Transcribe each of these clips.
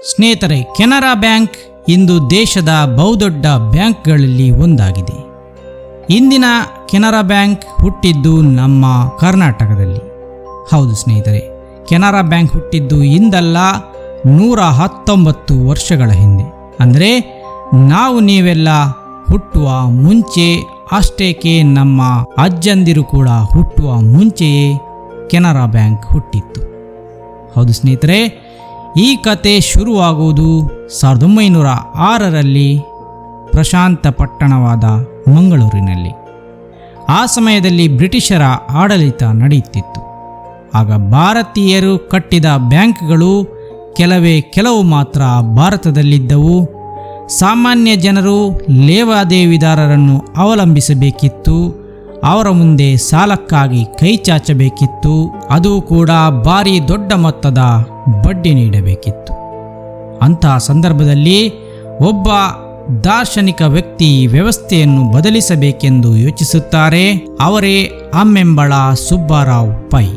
ಸ್ನೇಹಿತರೆ, ಕೆನರಾ ಬ್ಯಾಂಕ್ ಇಂದು ದೇಶದ ಬಹುದೊಡ್ಡ ಬ್ಯಾಂಕ್ಗಳಲ್ಲಿ ಒಂದಾಗಿದೆ. ಇಂದಿನ ಕೆನರಾ ಬ್ಯಾಂಕ್ ಹುಟ್ಟಿದ್ದು ನಮ್ಮ ಕರ್ನಾಟಕದಲ್ಲಿ. ಹೌದು ಸ್ನೇಹಿತರೆ, ಕೆನರಾ ಬ್ಯಾಂಕ್ ಹುಟ್ಟಿದ್ದು ಇಂದಲ್ಲ, 119 ವರ್ಷಗಳ ಹಿಂದೆ. ಅಂದರೆ ನಾವು ನೀವೆಲ್ಲ ಹುಟ್ಟುವ ಮುಂಚೆ, ಅಷ್ಟೇಕೆ ನಮ್ಮ ಅಜ್ಜಂದಿರು ಕೂಡ ಹುಟ್ಟುವ ಮುಂಚೆಯೇ ಕೆನರಾ ಬ್ಯಾಂಕ್ ಹುಟ್ಟಿತ್ತು. ಹೌದು ಸ್ನೇಹಿತರೆ, ಈ ಕತೆ ಶುರುವಾಗುವುದು 1906ರಲ್ಲಿ ಪ್ರಶಾಂತ ಪಟ್ಟಣವಾದ ಮಂಗಳೂರಿನಲ್ಲಿ. ಆ ಸಮಯದಲ್ಲಿ ಬ್ರಿಟಿಷರ ಆಡಳಿತ ನಡೆಯುತ್ತಿತ್ತು. ಆಗ ಭಾರತೀಯರು ಕಟ್ಟಿದ ಬ್ಯಾಂಕ್ಗಳು ಕೆಲವು ಮಾತ್ರ ಭಾರತದಲ್ಲಿದ್ದವು. ಸಾಮಾನ್ಯ ಜನರು ಲೇವಾದೇವಿದಾರರನ್ನು ಅವಲಂಬಿಸಬೇಕಿತ್ತು. ಅವರ ಮುಂದೆ ಸಾಲಕ್ಕಾಗಿ ಕೈ ಚಾಚಬೇಕಿತ್ತು. ಅದು ಕೂಡ ಭಾರಿ ದೊಡ್ಡ ಮೊತ್ತದ ಬಡ್ಡಿ ನೀಡಬೇಕಿತ್ತು. ಅಂತಹ ಸಂದರ್ಭದಲ್ಲಿ ಒಬ್ಬ ದಾರ್ಶನಿಕ ವ್ಯಕ್ತಿ ವ್ಯವಸ್ಥೆಯನ್ನು ಬದಲಿಸಬೇಕೆಂದು ಯೋಚಿಸುತ್ತಾರೆ. ಅವರೇ ಅಮ್ಮೆಂಬಳ ಸುಬ್ಬರಾವ್ ಪೈ.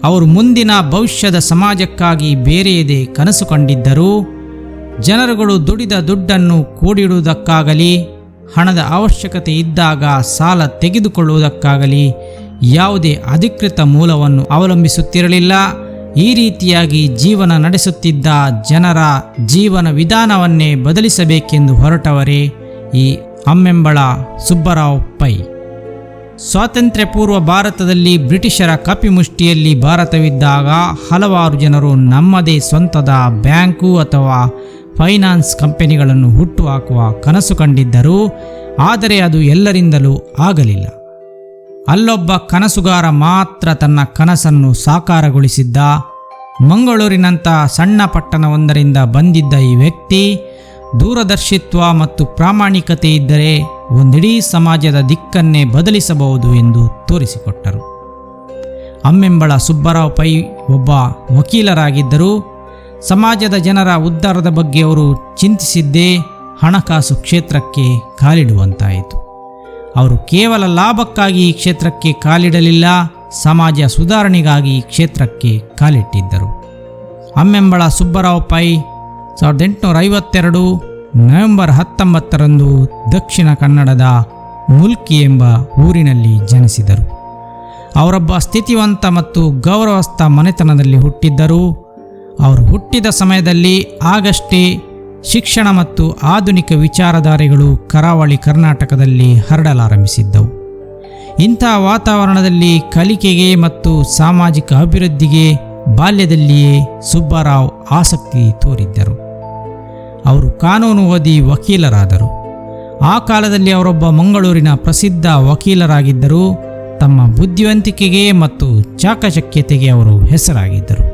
ಅವರು ಮುಂದಿನ ಭವಿಷ್ಯದ ಸಮಾಜಕ್ಕಾಗಿ ಬೇರೆಯದೇ ಕನಸು ಕಂಡಿದ್ದರು. ಜನರುಗಳು ದುಡಿದ ದುಡ್ಡನ್ನು ಕೂಡಿಡುವುದಕ್ಕಾಗಲಿ, ಹಣದ ಅವಶ್ಯಕತೆ ಇದ್ದಾಗ ಸಾಲ ತೆಗೆದುಕೊಳ್ಳುವುದಕ್ಕಾಗಲಿ ಯಾವುದೇ ಅಧಿಕೃತ ಮೂಲವನ್ನು ಅವಲಂಬಿಸುತ್ತಿರಲಿಲ್ಲ. ಈ ರೀತಿಯಾಗಿ ಜೀವನ ನಡೆಸುತ್ತಿದ್ದ ಜನರ ಜೀವನ ವಿಧಾನವನ್ನೇ ಬದಲಿಸಬೇಕೆಂದು ಹೊರಟವರೇ ಈ ಅಮ್ಮೆಂಬಳ ಸುಬ್ಬರಾವ್ ಪೈ. ಸ್ವಾತಂತ್ರ್ಯ ಪೂರ್ವ ಭಾರತದಲ್ಲಿ ಬ್ರಿಟಿಷರ ಕಪಿಮುಷ್ಟಿಯಲ್ಲಿ ಭಾರತವಿದ್ದಾಗ ಹಲವಾರು ಜನರು ನಮ್ಮದೇ ಸ್ವಂತದ ಬ್ಯಾಂಕು ಅಥವಾ ಫೈನಾನ್ಸ್ ಕಂಪನಿಗಳನ್ನು ಹುಟ್ಟುಹಾಕುವ ಕನಸು ಕಂಡಿದ್ದರು. ಆದರೆ ಅದು ಎಲ್ಲರಿಂದಲೂ ಆಗಲಿಲ್ಲ. ಅಲ್ಲೊಬ್ಬ ಕನಸುಗಾರ ಮಾತ್ರ ತನ್ನ ಕನಸನ್ನು ಸಾಕಾರಗೊಳಿಸಿದ್ದ. ಮಂಗಳೂರಿನಂಥ ಸಣ್ಣ ಪಟ್ಟಣವೊಂದರಿಂದ ಬಂದಿದ್ದ ಈ ವ್ಯಕ್ತಿ ದೂರದರ್ಶಿತ್ವ ಮತ್ತು ಪ್ರಾಮಾಣಿಕತೆ ಇದ್ದರೆ ಒಂದಿಡೀ ಸಮಾಜದ ದಿಕ್ಕನ್ನೇ ಬದಲಿಸಬಹುದು ಎಂದು ತೋರಿಸಿಕೊಟ್ಟರು. ಅಮ್ಮೆಂಬಳ ಸುಬ್ಬರಾವ್ ಪೈ ಒಬ್ಬ ವಕೀಲರಾಗಿದ್ದರು. ಸಮಾಜದ ಜನರ ಉದ್ಧಾರದ ಬಗ್ಗೆ ಅವರು ಚಿಂತಿಸಿದ್ದೇ ಹಣಕಾಸು ಕ್ಷೇತ್ರಕ್ಕೆ ಕಾಲಿಡುವಂತಾಯಿತು. ಅವರು ಕೇವಲ ಲಾಭಕ್ಕಾಗಿ ಈ ಕ್ಷೇತ್ರಕ್ಕೆ ಕಾಲಿಡಲಿಲ್ಲ, ಸಮಾಜ ಸುಧಾರಣೆಗಾಗಿ ಈ ಕ್ಷೇತ್ರಕ್ಕೆ ಕಾಲಿಟ್ಟಿದ್ದರು. ಅಮ್ಮೆಂಬಳ ಸುಬ್ಬರಾವ್ ಪೈ 1852 ನವೆಂಬರ್ 19ರಂದು ದಕ್ಷಿಣ ಕನ್ನಡದ ಮುಲ್ಕಿ ಎಂಬ ಊರಿನಲ್ಲಿ ಜನಿಸಿದರು. ಅವರೊಬ್ಬ ಸ್ಥಿತಿವಂತ ಮತ್ತು ಗೌರವಸ್ಥ ಮನೆತನದಲ್ಲಿ ಹುಟ್ಟಿದ್ದರು. ಅವರು ಹುಟ್ಟಿದ ಸಮಯದಲ್ಲಿ ಆಗಷ್ಟೇ ಶಿಕ್ಷಣ ಮತ್ತು ಆಧುನಿಕ ವಿಚಾರಧಾರೆಗಳು ಕರಾವಳಿ ಕರ್ನಾಟಕದಲ್ಲಿ ಹರಡಲಾರಂಭಿಸಿದ್ದವು. ಇಂತಹ ವಾತಾವರಣದಲ್ಲಿ ಕಲಿಕೆಗೆ ಮತ್ತು ಸಾಮಾಜಿಕ ಅಭಿವೃದ್ಧಿಗೆ ಬಾಲ್ಯದಲ್ಲಿಯೇ ಸುಬ್ಬರಾವ್ ಆಸಕ್ತಿ ತೋರಿದ್ದರು. ಅವರು ಕಾನೂನು ಓದಿ ವಕೀಲರಾದರು. ಆ ಕಾಲದಲ್ಲಿ ಅವರೊಬ್ಬ ಮಂಗಳೂರಿನ ಪ್ರಸಿದ್ಧ ವಕೀಲರಾಗಿದ್ದರು. ತಮ್ಮ ಬುದ್ಧಿವಂತಿಕೆಗೆ ಮತ್ತು ಚಾಕಚಕ್ಯತೆಗೆ ಅವರು ಹೆಸರಾಗಿದ್ದರು.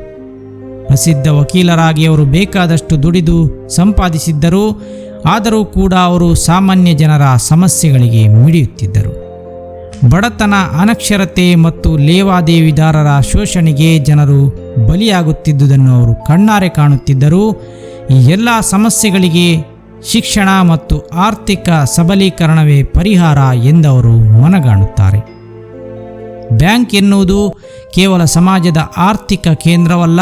ಪ್ರಸಿದ್ಧ ವಕೀಲರಾಗಿ ಅವರು ಬೇಕಾದಷ್ಟು ದುಡಿದು ಸಂಪಾದಿಸಿದ್ದರು. ಆದರೂ ಕೂಡ ಅವರು ಸಾಮಾನ್ಯ ಜನರ ಸಮಸ್ಯೆಗಳಿಗೆ ಮಿಡಿಯುತ್ತಿದ್ದರು. ಬಡತನ, ಅನಕ್ಷರತೆ ಮತ್ತು ಲೇವಾದೇವಿದಾರರ ಶೋಷಣೆಗೆ ಜನರು ಬಲಿಯಾಗುತ್ತಿದ್ದುದನ್ನು ಅವರು ಕಣ್ಣಾರೆ ಕಾಣುತ್ತಿದ್ದರು. ಈ ಎಲ್ಲ ಸಮಸ್ಯೆಗಳಿಗೆ ಶಿಕ್ಷಣ ಮತ್ತು ಆರ್ಥಿಕ ಸಬಲೀಕರಣವೇ ಪರಿಹಾರ ಎಂದವರು ಮನಗಾಣುತ್ತಾರೆ. ಬ್ಯಾಂಕ್ ಎನ್ನುವುದು ಕೇವಲ ಸಮಾಜದ ಆರ್ಥಿಕ ಕೇಂದ್ರವಲ್ಲ,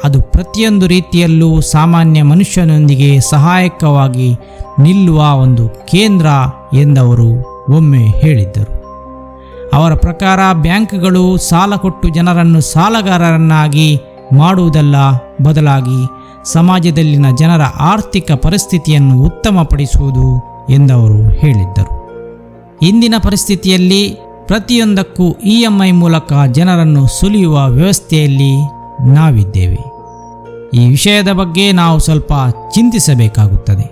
ಅದು ಪ್ರತಿಯೊಂದು ರೀತಿಯಲ್ಲೂ ಸಾಮಾನ್ಯ ಮನುಷ್ಯನೊಂದಿಗೆ ಸಹಾಯಕವಾಗಿ ನಿಲ್ಲುವ ಒಂದು ಕೇಂದ್ರ ಎಂದವರು ಒಮ್ಮೆ ಹೇಳಿದ್ದರು. ಅವರ ಪ್ರಕಾರ ಬ್ಯಾಂಕ್ಗಳು ಸಾಲ ಕೊಟ್ಟು ಜನರನ್ನು ಸಾಲಗಾರರನ್ನಾಗಿ ಮಾಡುವುದಲ್ಲ, ಬದಲಾಗಿ ಸಮಾಜದಲ್ಲಿನ ಜನರ ಆರ್ಥಿಕ ಪರಿಸ್ಥಿತಿಯನ್ನು ಉತ್ತಮಪಡಿಸುವುದು ಎಂದವರು ಹೇಳಿದ್ದರು. ಇಂದಿನ ಪರಿಸ್ಥಿತಿಯಲ್ಲಿ ಪ್ರತಿಯೊಂದಕ್ಕೂ EMI ಮೂಲಕ ಜನರನ್ನು ಸುಲಿಯುವ ವ್ಯವಸ್ಥೆಯಲ್ಲಿ ನಾವಿದ್ದೇವೆ. ಈ ವಿಷಯದ ಬಗ್ಗೆ ನಾವು ಸ್ವಲ್ಪ ಚಿಂತಿಸಬೇಕಾಗುತ್ತದೆ.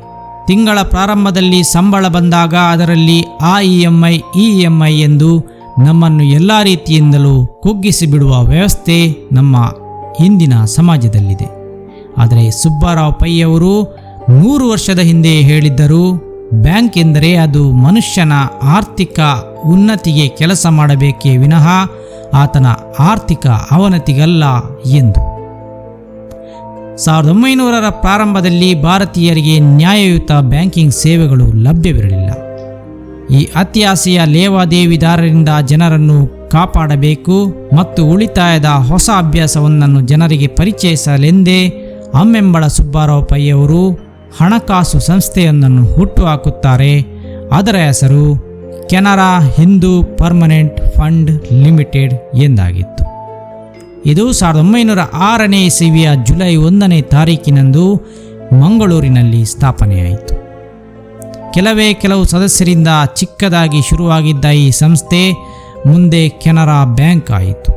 ತಿಂಗಳ ಪ್ರಾರಂಭದಲ್ಲಿ ಸಂಬಳ ಬಂದಾಗ ಅದರಲ್ಲಿ ಆ EMI ಈ EMI ಎಂದು ನಮ್ಮನ್ನು ಎಲ್ಲ ರೀತಿಯಿಂದಲೂ ಕುಗ್ಗಿಸಿಬಿಡುವ ವ್ಯವಸ್ಥೆ ನಮ್ಮ ಇಂದಿನ ಸಮಾಜದಲ್ಲಿದೆ. ಆದರೆ ಸುಬ್ಬರಾವ್ ಪೈ ಅವರು 100 ವರ್ಷದ ಹಿಂದೆ ಹೇಳಿದ್ದರು, ಬ್ಯಾಂಕ್ ಎಂದರೆ ಅದು ಮನುಷ್ಯನ ಆರ್ಥಿಕ ಉನ್ನತಿಗೆ ಕೆಲಸ ಮಾಡಬೇಕೇ ವಿನಃ ಆತನ ಆರ್ಥಿಕ ಅವನತಿಗಲ್ಲ ಎಂದು. 1900ರ ಪ್ರಾರಂಭದಲ್ಲಿ ಭಾರತೀಯರಿಗೆ ನ್ಯಾಯಯುತ ಬ್ಯಾಂಕಿಂಗ್ ಸೇವೆಗಳು ಲಭ್ಯವಿರಲಿಲ್ಲ. ಈ ಅತ್ಯಾಸೆಯ ಲೇವಾದೇವಿದಾರರಿಂದ ಜನರನ್ನು ಕಾಪಾಡಬೇಕು ಮತ್ತು ಉಳಿತಾಯದ ಹೊಸ ಅಭ್ಯಾಸವೊಂದನ್ನು ಜನರಿಗೆ ಪರಿಚಯಿಸಲೆಂದೇ ಅಮ್ಮೆಂಬಳ ಸುಬ್ಬಾರಾವ್ ಪೈ ಅವರು ಹಣಕಾಸು ಸಂಸ್ಥೆಯೊಂದನ್ನು ಹುಟ್ಟುಹಾಕುತ್ತಾರೆ. ಅದರ ಹೆಸರು Canara Hindu permanent fund limited ಎಂದಾಗಿತ್ತು. ಇದು 1906ನೇ ಇಸವಿಯ ಜುಲೈ 1ನೇ ತಾರೀಕಿನಂದು ಮಂಗಳೂರಿನಲ್ಲಿ ಸ್ಥಾಪನೆಯಾಯಿತು. ಕೆಲವು ಸದಸ್ಯರಿಂದ ಚಿಕ್ಕದಾಗಿ ಶುರುವಾಗಿದ್ದ ಈ ಸಂಸ್ಥೆ ಮುಂದೆ ಕೆನರಾ ಬ್ಯಾಂಕ್ ಆಯಿತು.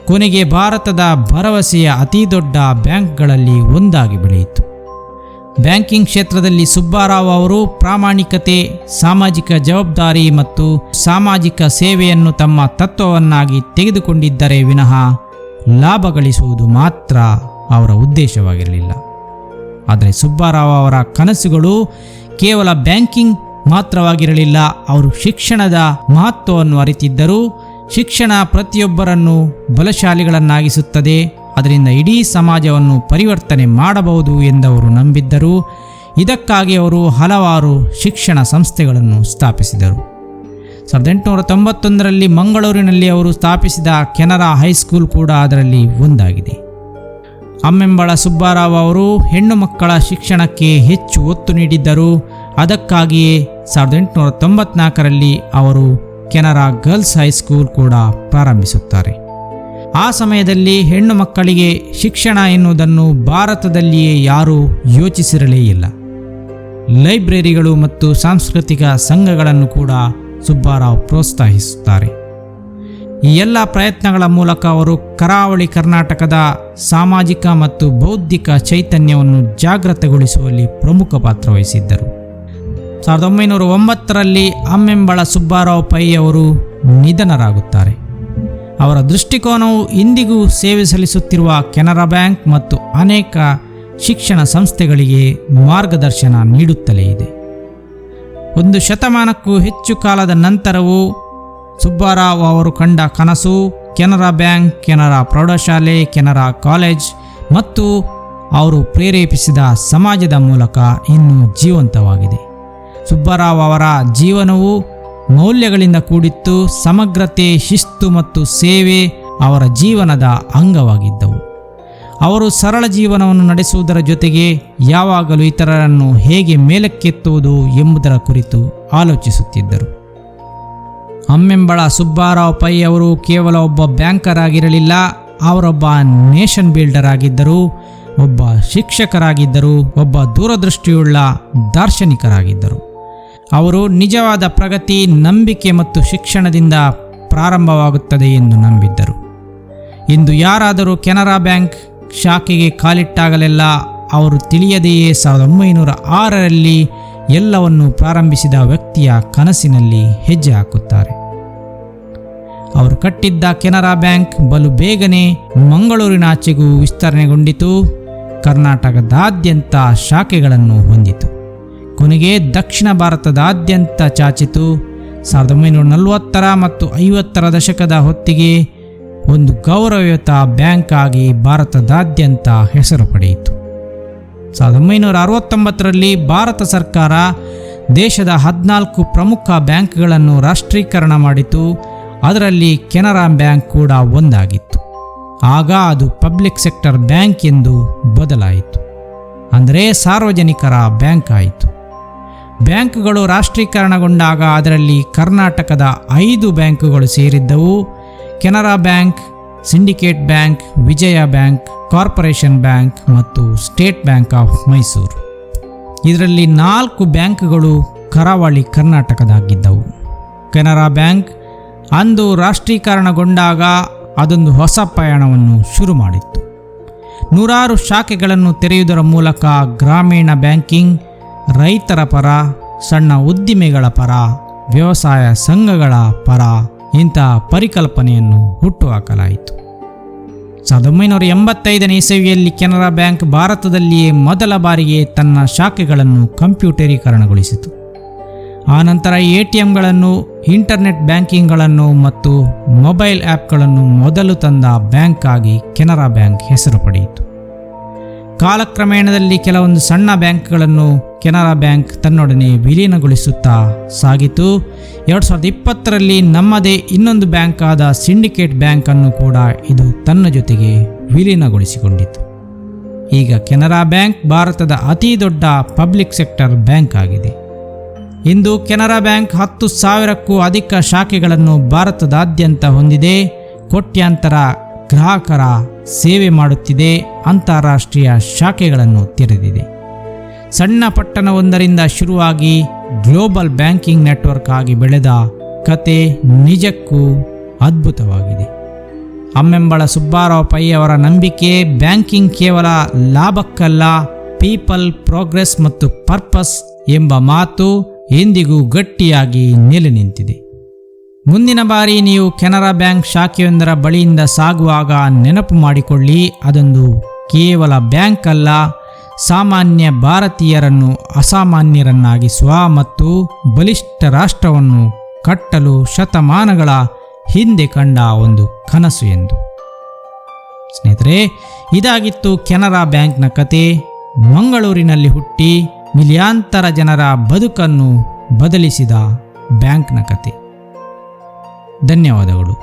ಕೊನೆಗೆ ಭಾರತದ ಭರವಸೆಯ ಅತಿ ದೊಡ್ಡ ಬ್ಯಾಂಕ್ಗಳಲ್ಲಿ ಒಂದಾಗಿ ಬೆಳೆಯಿತು. ಬ್ಯಾಂಕಿಂಗ್ ಕ್ಷೇತ್ರದಲ್ಲಿ ಸುಬ್ಬಾರಾವ್ ಅವರು ಪ್ರಾಮಾಣಿಕತೆ, ಸಾಮಾಜಿಕ ಜವಾಬ್ದಾರಿ ಮತ್ತು ಸಾಮಾಜಿಕ ಸೇವೆಯನ್ನು ತಮ್ಮ ತತ್ವವನ್ನಾಗಿ ತೆಗೆದುಕೊಂಡಿದ್ದರೆ ವಿನಃ ಲಾಭ ಗಳಿಸುವುದು ಮಾತ್ರ ಅವರ ಉದ್ದೇಶವಾಗಿರಲಿಲ್ಲ. ಆದರೆ ಸುಬ್ಬಾರಾವ್ ಅವರ ಕನಸುಗಳು ಕೇವಲ ಬ್ಯಾಂಕಿಂಗ್ ಮಾತ್ರವಾಗಿರಲಿಲ್ಲ. ಅವರು ಶಿಕ್ಷಣದ ಮಹತ್ವವನ್ನು ಅರಿತಿದ್ದರು. ಶಿಕ್ಷಣ ಪ್ರತಿಯೊಬ್ಬರನ್ನು ಬಲಶಾಲಿಗಳನ್ನಾಗಿಸುತ್ತದೆ, ಅದರಿಂದ ಇಡೀ ಸಮಾಜವನ್ನು ಪರಿವರ್ತನೆ ಮಾಡಬಹುದು ಎಂದವರು ನಂಬಿದ್ದರು. ಇದಕ್ಕಾಗಿ ಅವರು ಹಲವಾರು ಶಿಕ್ಷಣ ಸಂಸ್ಥೆಗಳನ್ನು ಸ್ಥಾಪಿಸಿದರು. 1891ರಲ್ಲಿ ಮಂಗಳೂರಿನಲ್ಲಿ ಅವರು ಸ್ಥಾಪಿಸಿದ ಕೆನರಾ ಹೈಸ್ಕೂಲ್ ಕೂಡ ಅದರಲ್ಲಿ ಒಂದಾಗಿದೆ. ಅಮ್ಮೆಂಬಳ ಸುಬ್ಬಾರಾವ್ ಅವರು ಹೆಣ್ಣು ಮಕ್ಕಳ ಶಿಕ್ಷಣಕ್ಕೆ ಹೆಚ್ಚು ಒತ್ತು ನೀಡಿದ್ದರು. ಅದಕ್ಕಾಗಿಯೇ 1894ರಲ್ಲಿ ಅವರು ಕೆನರಾ ಗರ್ಲ್ಸ್ ಹೈಸ್ಕೂಲ್ ಕೂಡ ಪ್ರಾರಂಭಿಸುತ್ತಾರೆ. ಆ ಸಮಯದಲ್ಲಿ ಹೆಣ್ಣು ಮಕ್ಕಳಿಗೆ ಶಿಕ್ಷಣ ಎನ್ನುವುದನ್ನು ಭಾರತದಲ್ಲಿಯೇ ಯಾರೂ ಯೋಚಿಸಿರಲೇ ಇಲ್ಲ. ಲೈಬ್ರರಿಗಳು ಮತ್ತು ಸಾಂಸ್ಕೃತಿಕ ಸಂಘಗಳನ್ನು ಕೂಡ ಸುಬ್ಬಾರಾವ್ ಪ್ರೋತ್ಸಾಹಿಸುತ್ತಾರೆ. ಈ ಎಲ್ಲ ಪ್ರಯತ್ನಗಳ ಮೂಲಕ ಅವರು ಕರಾವಳಿ ಕರ್ನಾಟಕದ ಸಾಮಾಜಿಕ ಮತ್ತು ಬೌದ್ಧಿಕ ಚೈತನ್ಯವನ್ನು ಜಾಗೃತಗೊಳಿಸುವಲ್ಲಿ ಪ್ರಮುಖ ಪಾತ್ರ ವಹಿಸಿದ್ದರು. 1909ರಲ್ಲಿ ಅಮ್ಮೆಂಬಳ ಸುಬ್ಬಾರಾವ್ ಪೈ ಅವರು ನಿಧನರಾಗುತ್ತಾರೆ. ಅವರ ದೃಷ್ಟಿಕೋನವು ಇಂದಿಗೂ ಸೇವೆ ಸಲ್ಲಿಸುತ್ತಿರುವ ಕೆನರಾ ಬ್ಯಾಂಕ್ ಮತ್ತು ಅನೇಕ ಶಿಕ್ಷಣ ಸಂಸ್ಥೆಗಳಿಗೆ ಮಾರ್ಗದರ್ಶನ ನೀಡುತ್ತಲೇ ಇದೆ. ಒಂದು ಶತಮಾನಕ್ಕೂ ಹೆಚ್ಚು ಕಾಲದ ನಂತರವೂ ಸುಬ್ಬಾರಾವ್ ಅವರು ಕಂಡ ಕನಸು ಕೆನರಾ ಬ್ಯಾಂಕ್, ಕೆನರಾ ಪ್ರೌಢಶಾಲೆ, ಕೆನರಾ ಕಾಲೇಜ್ ಮತ್ತು ಅವರು ಪ್ರೇರೇಪಿಸಿದ ಸಮಾಜದ ಮೂಲಕ ಇನ್ನೂ ಜೀವಂತವಾಗಿದೆ. ಸುಬ್ಬಾರಾವ್ ಅವರ ಜೀವನವು ಮೌಲ್ಯಗಳಿಂದ ಕೂಡಿತ್ತು. ಸಮಗ್ರತೆ, ಶಿಸ್ತು ಮತ್ತು ಸೇವೆ ಅವರ ಜೀವನದ ಅಂಗವಾಗಿದ್ದವು. ಅವರು ಸರಳ ಜೀವನವನ್ನು ನಡೆಸುವುದರ ಜೊತೆಗೆ ಯಾವಾಗಲೂ ಇತರರನ್ನು ಹೇಗೆ ಮೇಲಕ್ಕೆತ್ತುವುದು ಎಂಬುದರ ಕುರಿತು ಆಲೋಚಿಸುತ್ತಿದ್ದರು. ಅಮ್ಮೆಂಬಳ ಸುಬ್ಬಾರಾವ್ ಪೈ ಅವರು ಕೇವಲ ಒಬ್ಬ ಬ್ಯಾಂಕರ್ ಆಗಿರಲಿಲ್ಲ, ಅವರೊಬ್ಬ ನೇಷನ್ ಬಿಲ್ಡರ್ ಆಗಿದ್ದರು, ಒಬ್ಬ ಶಿಕ್ಷಕರಾಗಿದ್ದರು, ಒಬ್ಬ ದೂರದೃಷ್ಟಿಯುಳ್ಳ ದಾರ್ಶನಿಕರಾಗಿದ್ದರು. ಅವರು ನಿಜವಾದ ಪ್ರಗತಿ ನಂಬಿಕೆ ಮತ್ತು ಶಿಕ್ಷಣದಿಂದ ಪ್ರಾರಂಭವಾಗುತ್ತದೆ ಎಂದು ನಂಬಿದ್ದರು. ಇಂದು ಯಾರಾದರೂ ಕೆನರಾ ಬ್ಯಾಂಕ್ ಶಾಖೆಗೆ ಕಾಲಿಟ್ಟಾಗಲೆಲ್ಲ ಅವರು ತಿಳಿಯದೆಯೇ 1906ರಲ್ಲಿ ಎಲ್ಲವನ್ನು ಪ್ರಾರಂಭಿಸಿದ ವ್ಯಕ್ತಿಯ ಕನಸಿನಲ್ಲಿ ಹೆಜ್ಜೆ ಹಾಕುತ್ತಾರೆ. ಅವರು ಕಟ್ಟಿದ್ದ ಕೆನರಾ ಬ್ಯಾಂಕ್ ಬಲು ಬೇಗನೆ ಮಂಗಳೂರಿನಾಚೆಗೂ ವಿಸ್ತರಣೆಗೊಂಡಿತು. ಕರ್ನಾಟಕದಾದ್ಯಂತ ಶಾಖೆಗಳನ್ನು ಹೊಂದಿತು. ಕೊನೆಗೆ ದಕ್ಷಿಣ ಭಾರತದಾದ್ಯಂತ ಚಾಚಿತು. 1940ರ ಮತ್ತು 50ರ ದಶಕದ ಹೊತ್ತಿಗೆ ಒಂದು ಗೌರವಯುತ ಬ್ಯಾಂಕ್ ಆಗಿ ಭಾರತದಾದ್ಯಂತ ಹೆಸರು ಪಡೆಯಿತು. 1969ರಲ್ಲಿ ಭಾರತ ಸರ್ಕಾರ ದೇಶದ 14 ಪ್ರಮುಖ ಬ್ಯಾಂಕ್ಗಳನ್ನು ರಾಷ್ಟ್ರೀಕರಣ ಮಾಡಿತು. ಅದರಲ್ಲಿ ಕೆನರಾ ಬ್ಯಾಂಕ್ ಕೂಡ ಒಂದಾಗಿತ್ತು. ಆಗ ಅದು ಪಬ್ಲಿಕ್ ಸೆಕ್ಟರ್ ಬ್ಯಾಂಕ್ ಎಂದು ಬದಲಾಯಿತು, ಅಂದರೆ ಸಾರ್ವಜನಿಕರ ಬ್ಯಾಂಕ್ ಆಯಿತು. ಬ್ಯಾಂಕ್ಗಳು ರಾಷ್ಟ್ರೀಕರಣಗೊಂಡಾಗ ಅದರಲ್ಲಿ ಕರ್ನಾಟಕದ 5 ಬ್ಯಾಂಕುಗಳು ಸೇರಿದ್ದವು: ಕೆನರಾ ಬ್ಯಾಂಕ್, ಸಿಂಡಿಕೇಟ್ ಬ್ಯಾಂಕ್, ವಿಜಯ ಬ್ಯಾಂಕ್, ಕಾರ್ಪೊರೇಷನ್ ಬ್ಯಾಂಕ್ ಮತ್ತು ಸ್ಟೇಟ್ ಬ್ಯಾಂಕ್ ಆಫ್ ಮೈಸೂರು. ಇದರಲ್ಲಿ 4 ಬ್ಯಾಂಕ್ಗಳು ಕರಾವಳಿ ಕರ್ನಾಟಕದಾಗಿದ್ದವು. ಕೆನರಾ ಬ್ಯಾಂಕ್ ಅಂದು ರಾಷ್ಟ್ರೀಕರಣಗೊಂಡಾಗ ಅದೊಂದು ಹೊಸ ಪಯಣವನ್ನು ಶುರು ಮಾಡಿತ್ತು. 100 ಶಾಖೆಗಳನ್ನು ತೆರೆಯುವುದರ ಮೂಲಕ ಗ್ರಾಮೀಣ ಬ್ಯಾಂಕಿಂಗ್, ರೈತರ ಪರ, ಸಣ್ಣ ಉದ್ದಿಮೆಗಳ ಪರ, ವ್ಯವಸಾಯ ಸಂಘಗಳ ಪರ ಇಂಥ ಪರಿಕಲ್ಪನೆಯನ್ನು ಹುಟ್ಟುಹಾಕಲಾಯಿತು. 1985ನೇ ಇಸವಿಯಲ್ಲಿ ಕೆನರಾ ಬ್ಯಾಂಕ್ ಭಾರತದಲ್ಲಿಯೇ ಮೊದಲ ಬಾರಿಗೆ ತನ್ನ ಶಾಖೆಗಳನ್ನು ಕಂಪ್ಯೂಟರೀಕರಣಗೊಳಿಸಿತು. ಆನಂತರ ATMಗಳನ್ನು, ಇಂಟರ್ನೆಟ್ ಬ್ಯಾಂಕಿಂಗ್ಗಳನ್ನು ಮತ್ತು ಮೊಬೈಲ್ ಆ್ಯಪ್ಗಳನ್ನು ಮೊದಲು ತಂದ ಬ್ಯಾಂಕ್ ಆಗಿ ಕೆನರಾ ಬ್ಯಾಂಕ್ ಹೆಸರು ಪಡೆಯಿತು. ಕಾಲಕ್ರಮೇಣದಲ್ಲಿ ಕೆಲವೊಂದು ಸಣ್ಣ ಬ್ಯಾಂಕ್ಗಳನ್ನು ಕೆನರಾ ಬ್ಯಾಂಕ್ ತನ್ನೊಡನೆ ವಿಲೀನಗೊಳಿಸುತ್ತಾ ಸಾಗಿತು. 2020ರಲ್ಲಿ ನಮ್ಮದೇ ಇನ್ನೊಂದು ಬ್ಯಾಂಕ್ ಆದ ಸಿಂಡಿಕೇಟ್ ಬ್ಯಾಂಕನ್ನು ಕೂಡ ಇದು ತನ್ನ ಜೊತೆಗೆ ವಿಲೀನಗೊಳಿಸಿಕೊಂಡಿತು. ಈಗ ಕೆನರಾ ಬ್ಯಾಂಕ್ ಭಾರತದ ಅತಿ ದೊಡ್ಡ ಪಬ್ಲಿಕ್ ಸೆಕ್ಟರ್ ಬ್ಯಾಂಕ್ ಆಗಿದೆ. ಇಂದು ಕೆನರಾ ಬ್ಯಾಂಕ್ 10,000ಕ್ಕೂ ಅಧಿಕ ಶಾಖೆಗಳನ್ನು ಭಾರತದಾದ್ಯಂತ ಹೊಂದಿದೆ. ಕೋಟ್ಯಾಂತರ ಗ್ರಾಹಕರ ಸೇವೆ ಮಾಡುತ್ತಿದೆ. ಅಂತಾರಾಷ್ಟ್ರೀಯ ಶಾಖೆಗಳನ್ನು ತೆರೆದಿದೆ. ಸಣ್ಣ ಪಟ್ಟಣವೊಂದರಿಂದ ಶುರುವಾಗಿ ಗ್ಲೋಬಲ್ ಬ್ಯಾಂಕಿಂಗ್ ನೆಟ್ವರ್ಕ್ ಆಗಿ ಬೆಳೆದ ಕತೆ ನಿಜಕ್ಕೂ ಅದ್ಭುತವಾಗಿದೆ. ಅಮ್ಮೆಂಬಳ ಸುಬ್ಬಾರಾವ್ ಪೈ ಅವರ ನಂಬಿಕೆ ಬ್ಯಾಂಕಿಂಗ್ ಕೇವಲ ಲಾಭಕ್ಕಲ್ಲ, ಪೀಪಲ್, ಪ್ರೋಗ್ರೆಸ್ ಮತ್ತು ಪರ್ಪಸ್ ಎಂಬ ಮಾತು ಎಂದಿಗೂ ಗಟ್ಟಿಯಾಗಿ ನೆಲೆ ನಿಂತಿದೆ. ಮುಂದಿನ ಬಾರಿ ನೀವು ಕೆನರಾ ಬ್ಯಾಂಕ್ ಶಾಖೆಯೊಂದರ ಬಳಿಯಿಂದ ಸಾಗುವಾಗ ನೆನಪು ಮಾಡಿಕೊಳ್ಳಿ, ಅದೊಂದು ಕೇವಲ ಬ್ಯಾಂಕ್ ಅಲ್ಲ, ಸಾಮಾನ್ಯ ಭಾರತೀಯರನ್ನು ಅಸಾಮಾನ್ಯರನ್ನಾಗಿಸುವ ಮತ್ತು ಬಲಿಷ್ಠ ರಾಷ್ಟ್ರವನ್ನು ಕಟ್ಟಲು ಶತಮಾನಗಳ ಹಿಂದೆ ಕಂಡ ಒಂದು ಕನಸು ಎಂದು. ಸ್ನೇಹಿತರೆ, ಇದಾಗಿತ್ತು ಕೆನರಾ ಬ್ಯಾಂಕ್ನ ಕತೆ. ಮಂಗಳೂರಿನಲ್ಲಿ ಹುಟ್ಟಿ ಮಿಲಿಯಾಂತರ ಜನರ ಬದುಕನ್ನು ಬದಲಿಸಿದ ಬ್ಯಾಂಕ್ನ ಕತೆ. ಧನ್ಯವಾದಗಳು.